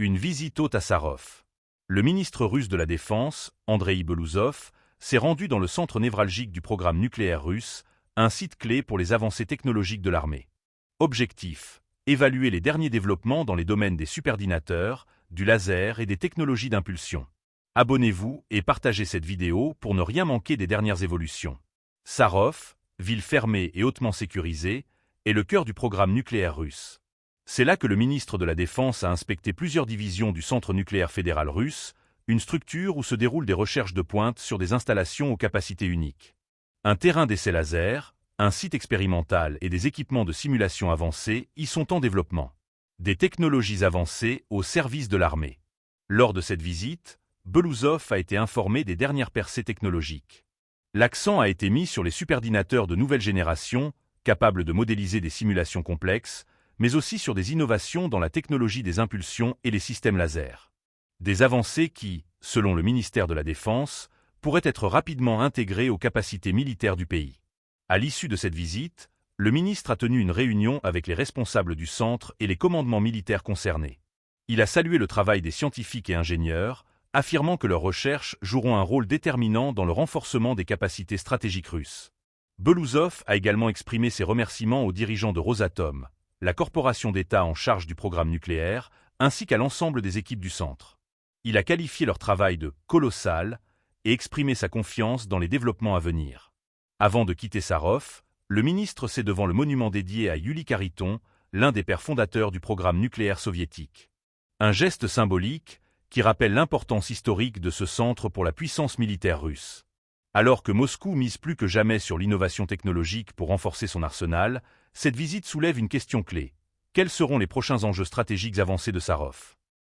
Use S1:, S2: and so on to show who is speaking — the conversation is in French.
S1: Une visite haute à Sarov. Le ministre russe de la Défense, Andreï Belouzov, s'est rendu dans le centre névralgique du programme nucléaire russe, un site clé pour les avancées technologiques de l'armée. Objectif: évaluer les derniers développements dans les domaines des superdinateurs, du laser et des technologies d'impulsion. Abonnez-vous et partagez cette vidéo pour ne rien manquer des dernières évolutions. Sarov, ville fermée et hautement sécurisée, est le cœur du programme nucléaire russe. C'est là que le ministre de la Défense a inspecté plusieurs divisions du Centre nucléaire fédéral russe, une structure où se déroulent des recherches de pointe sur des installations aux capacités uniques. Un terrain d'essai laser, un site expérimental et des équipements de simulation avancés y sont en développement. Des technologies avancées au service de l'armée. Lors de cette visite, Belouzov a été informé des dernières percées technologiques. L'accent a été mis sur les superdinateurs de nouvelle génération, capables de modéliser des simulations complexes, mais aussi sur des innovations dans la technologie des impulsions et les systèmes laser. Des avancées qui, selon le ministère de la Défense, pourraient être rapidement intégrées aux capacités militaires du pays. À l'issue de cette visite, le ministre a tenu une réunion avec les responsables du centre et les commandements militaires concernés. Il a salué le travail des scientifiques et ingénieurs, affirmant que leurs recherches joueront un rôle déterminant dans le renforcement des capacités stratégiques russes. Belouzov a également exprimé ses remerciements aux dirigeants de Rosatom, la corporation d'État en charge du programme nucléaire, ainsi qu'à l'ensemble des équipes du centre. Il a qualifié leur travail de « colossal » et exprimé sa confiance dans les développements à venir. Avant de quitter Sarov, le ministre s'est devant le monument dédié à Yuri Khariton, l'un des pères fondateurs du programme nucléaire soviétique. Un geste symbolique qui rappelle l'importance historique de ce centre pour la puissance militaire russe. Alors que Moscou mise plus que jamais sur l'innovation technologique pour renforcer son arsenal, cette visite soulève une question clé. Quels seront les prochains enjeux stratégiques avancés de Sarov ?